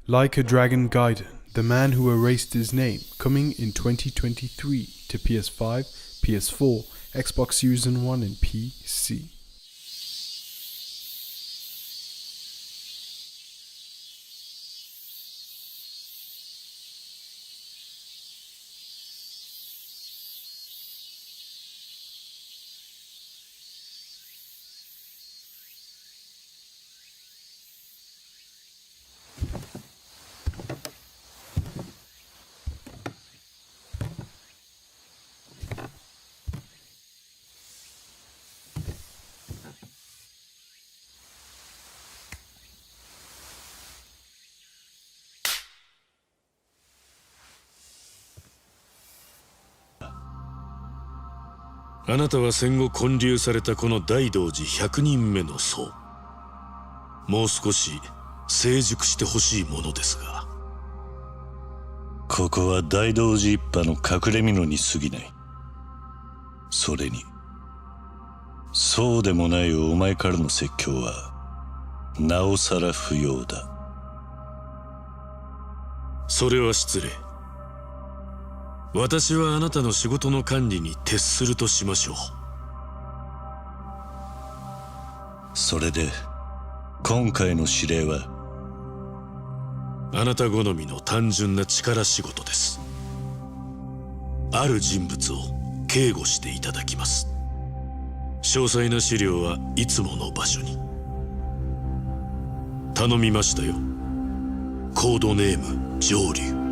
Like a Dragon Gaiden, the man who erased his name, coming in 2023 to PS5, PS4, Xbox Series One and PC.あなたは戦後建立されたこの大道寺100人目の僧。もう少し成熟してほしいものですが。ここは大道寺一派の隠れ蓑に過ぎない。それにそうでもないお前からの説教はなおさら不要だ。それは失礼。私はあなたの仕事の管理に徹するとしましょう。それで今回の指令はあなた好みの単純な力仕事です。ある人物を警護していただきます。詳細な資料はいつもの場所に。頼みましたよ。コードネーム上流。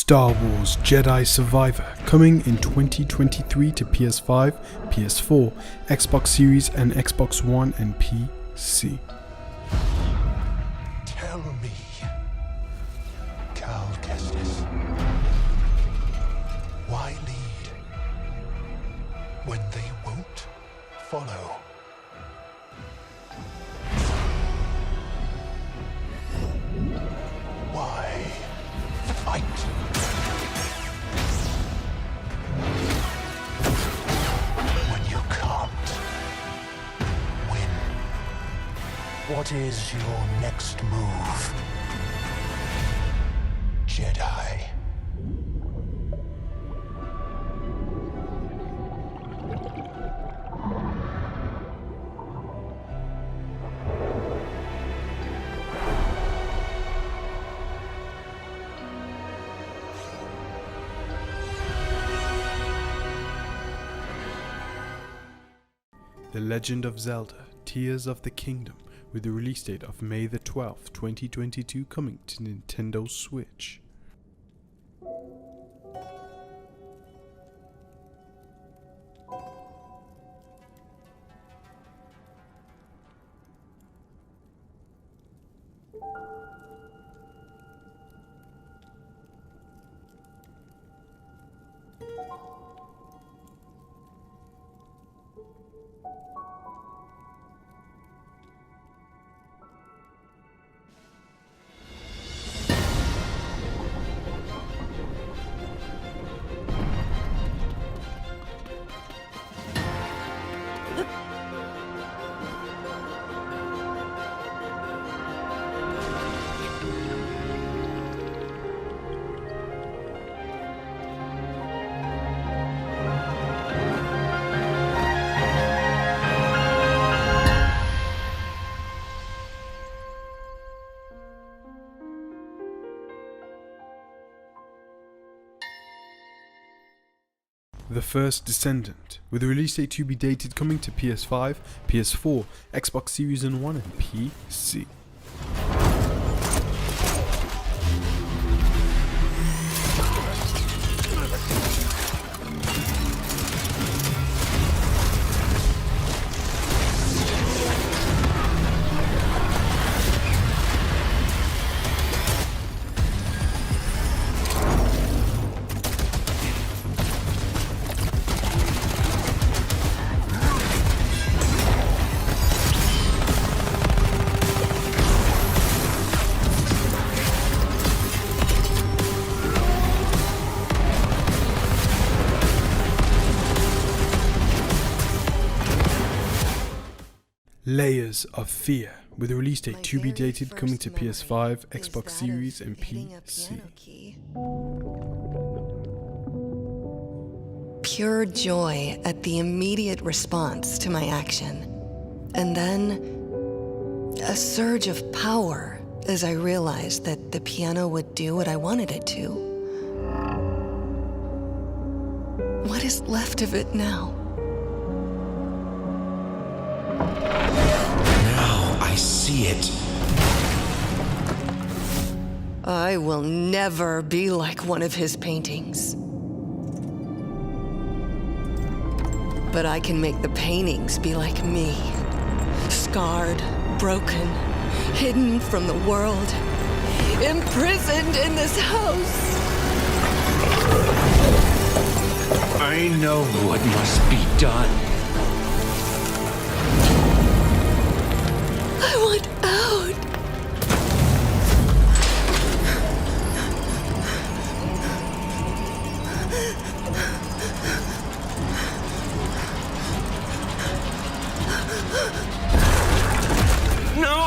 Star Wars Jedi Survivor, coming in 2023 to PS5, PS4, Xbox Series and Xbox One and PC. Tell me, Cal Kestis, why lead when they won't follow? Why fight? What is your next move, Jedi? The Legend of Zelda: Tears of the Kingdom, with the release date of May the 12th, 2022, coming to Nintendo Switch. The First Descendant, with a release date to be dated, coming to PS5, PS4, Xbox Series and One and PC. Layers of Fear, with a release date to be dated, coming to PS5, Xbox Series and PC. Pure joy at the immediate response to my action. And then a surge of power as I realized that the piano would do what I wanted it to. What is left of it now? Now I see it. I will never be like one of his paintings. But I can make the paintings be like me. Scarred, broken, hidden from the world, imprisoned in this house. I know what must be done. I want out. No!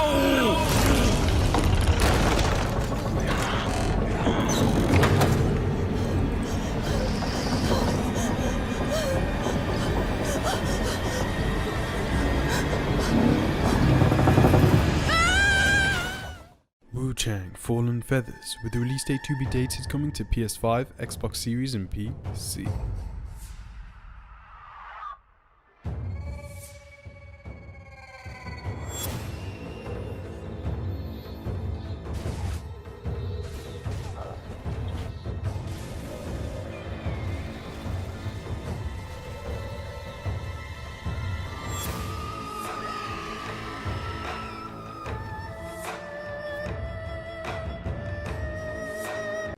Wu-Chang Fallen Feathers, with the release date to be dated, coming to PS5, Xbox Series and PC.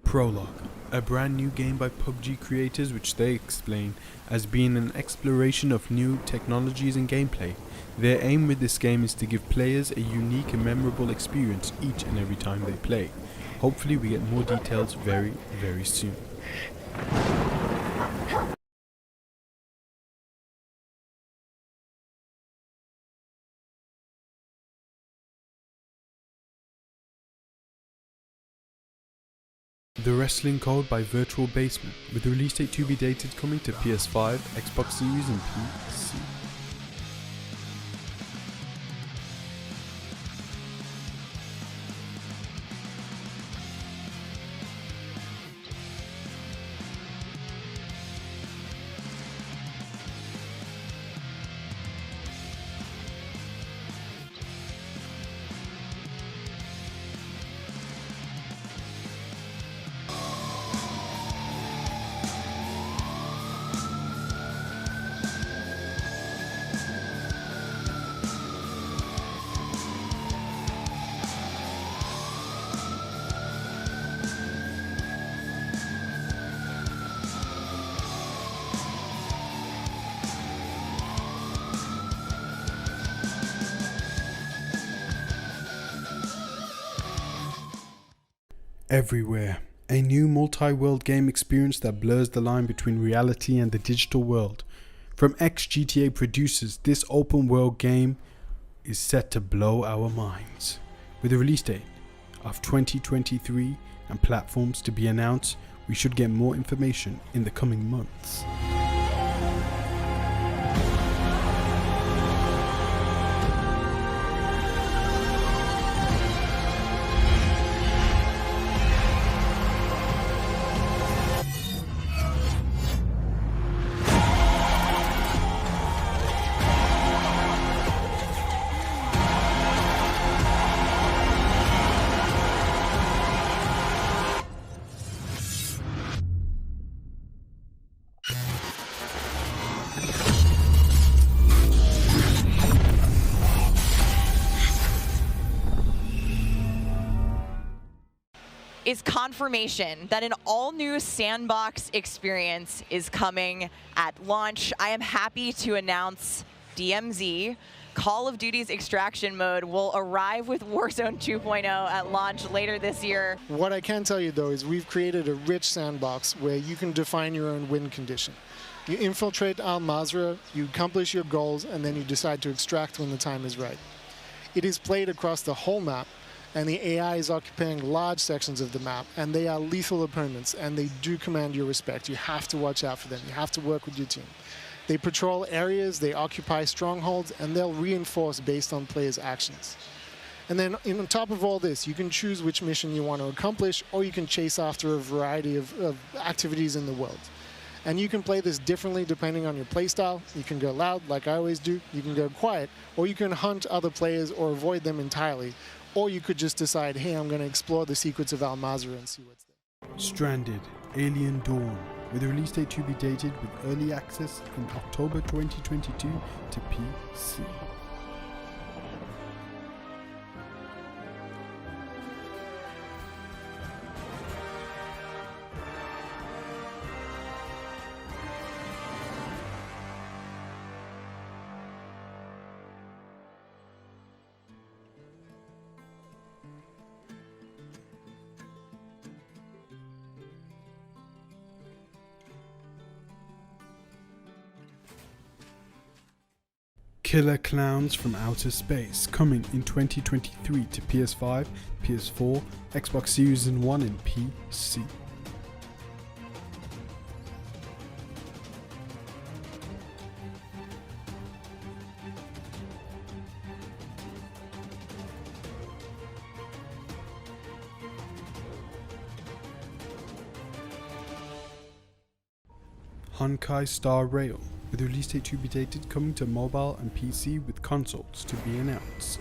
Prologue, a brand new game by PUBG creators which they explain as being an exploration of new technologies and gameplay. Their aim with this game is to give players a unique and memorable experience each and every time they play. Hopefully we get more details very, very soon. The Wrestling Code by Virtual Basement, with the release date to be dated, coming to PS5, Xbox Series and PC. Everywhere, a new multi-world game experience that blurs the line between reality and the digital world. From ex-GTA producers, this open world game is set to blow our minds. With a release date of 2023 and platforms to be announced, we should get more information in the coming months. Is confirmation that an all-new sandbox experience is coming at launch. I am happy to announce DMZ, Call of Duty's extraction mode, will arrive with Warzone 2.0 at launch later this year. What I can tell you though is we've created a rich sandbox where you can define your own win condition. You infiltrate Al Mazrah, you accomplish your goals, and then you decide to extract when the time is right. It is played across the whole map, and the AI is occupying large sections of the map, and they are lethal opponents, and they do command your respect. You have to watch out for them. You have to work with your team. They patrol areas, they occupy strongholds, and they'll reinforce based on players' actions. And then on top of all this, you can choose which mission you want to accomplish, or you can chase after a variety of activities in the world. And you can play this differently depending on your playstyle. You can go loud, like I always do. You can go quiet, or you can hunt other players or avoid them entirely. Or you could just decide, hey, I'm going to explore the secrets of Al Mazrah and see what's there. Stranded, Alien Dawn, with a release date to be dated, with early access in October 2022 to PC. Killer Clowns from Outer Space, coming in 2023 to PS5, PS4, Xbox Series X and PC. Honkai Star Rail, with the release date to be dated, coming to mobile and PC with consoles to be announced.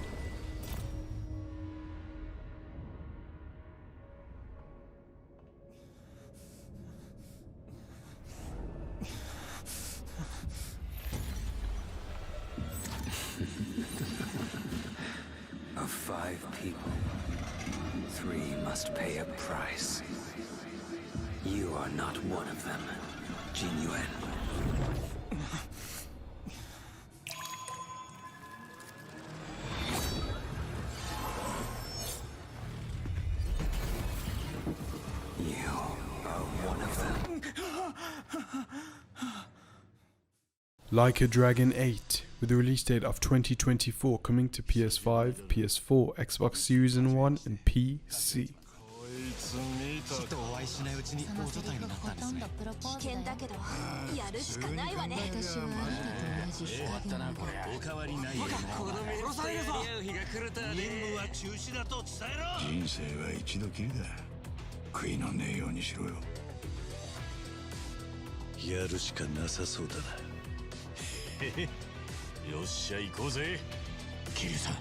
Of 5 people, 3 must pay a price. You are not one of them, Jin Yuan. You are one of them. Like a Dragon 8, with the release date of 2024, coming to PS5, PS4, Xbox Series X and PC. ちとお会いしないうちに大所帯になったんですね。危険だけどやるしかないわね。私はあなたと同じ日陰なんだ。おかわりないよね。殺されるぞ。日が来ると任務は中止だと伝えろ。人生は一度きりだ。悔いのねえようにしろよ。やるしかなさそうだな。よっしゃ行こうぜ。キリさん。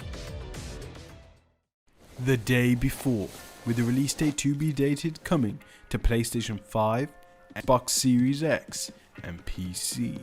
The Day Before, with the release date to be dated, coming to PlayStation 5, Xbox Series X and PC.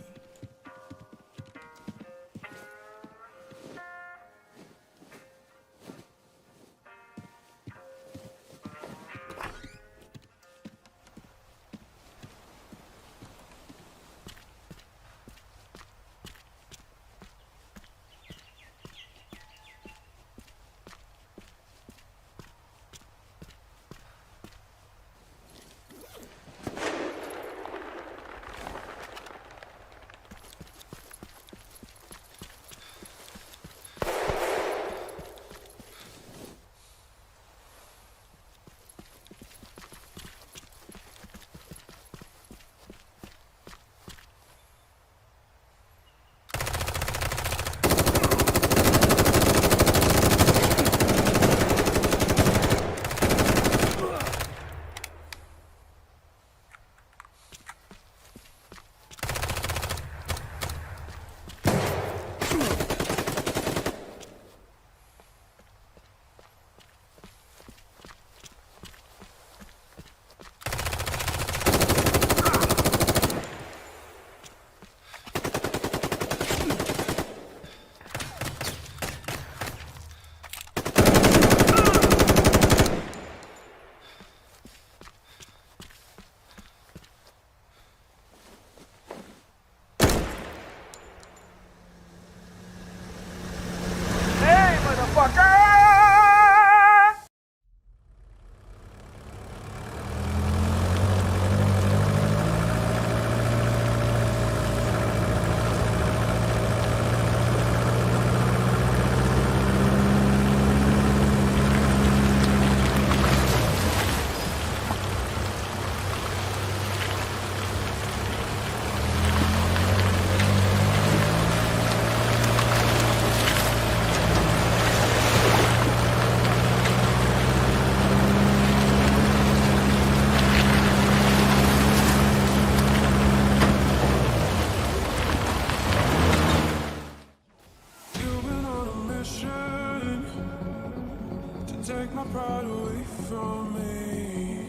Take my pride away from me.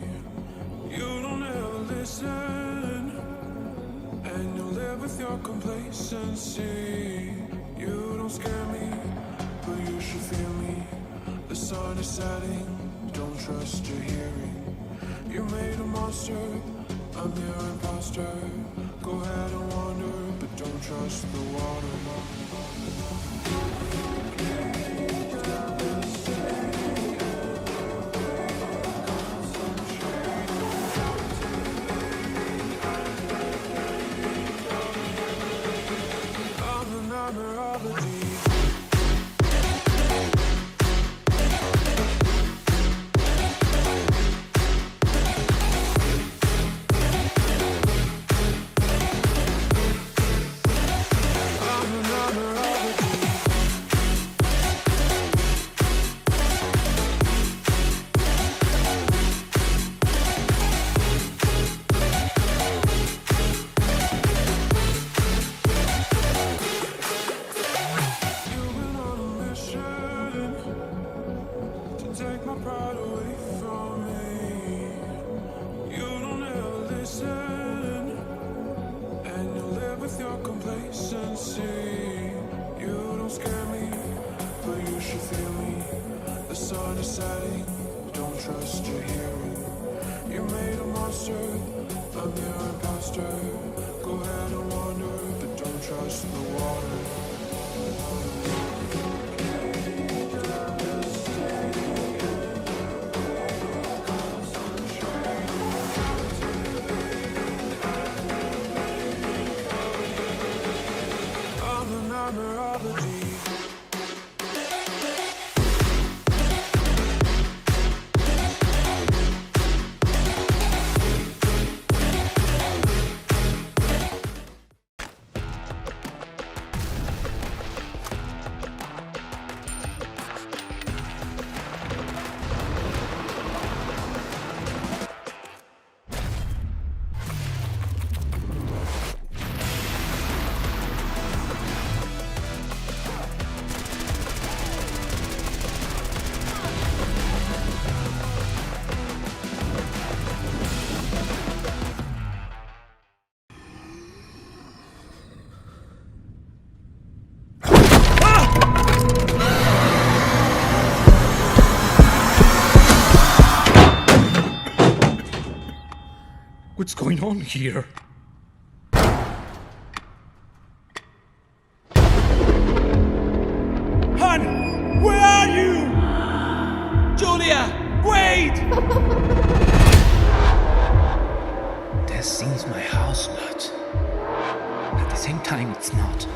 You don't ever listen, and you live with your complacency. You don't scare me, but you should fear me. The sun is setting, don't trust your hearing. You made a monster, I'm your imposter. Go ahead and wander, but don't trust the water. I'm the nightmare of the my pride away from me. You don't ever listen, and you live with your complacency. You don't scare me, but you should fear me. The sun is setting, don't trust your hearing. You made a monster, a mere imposter. Go ahead and wander, but don't trust the water. I'm the nightmare of the deep. What's going on here? Hun! Where are you? Julia! Wait! This seems my house, but at the same time it's not.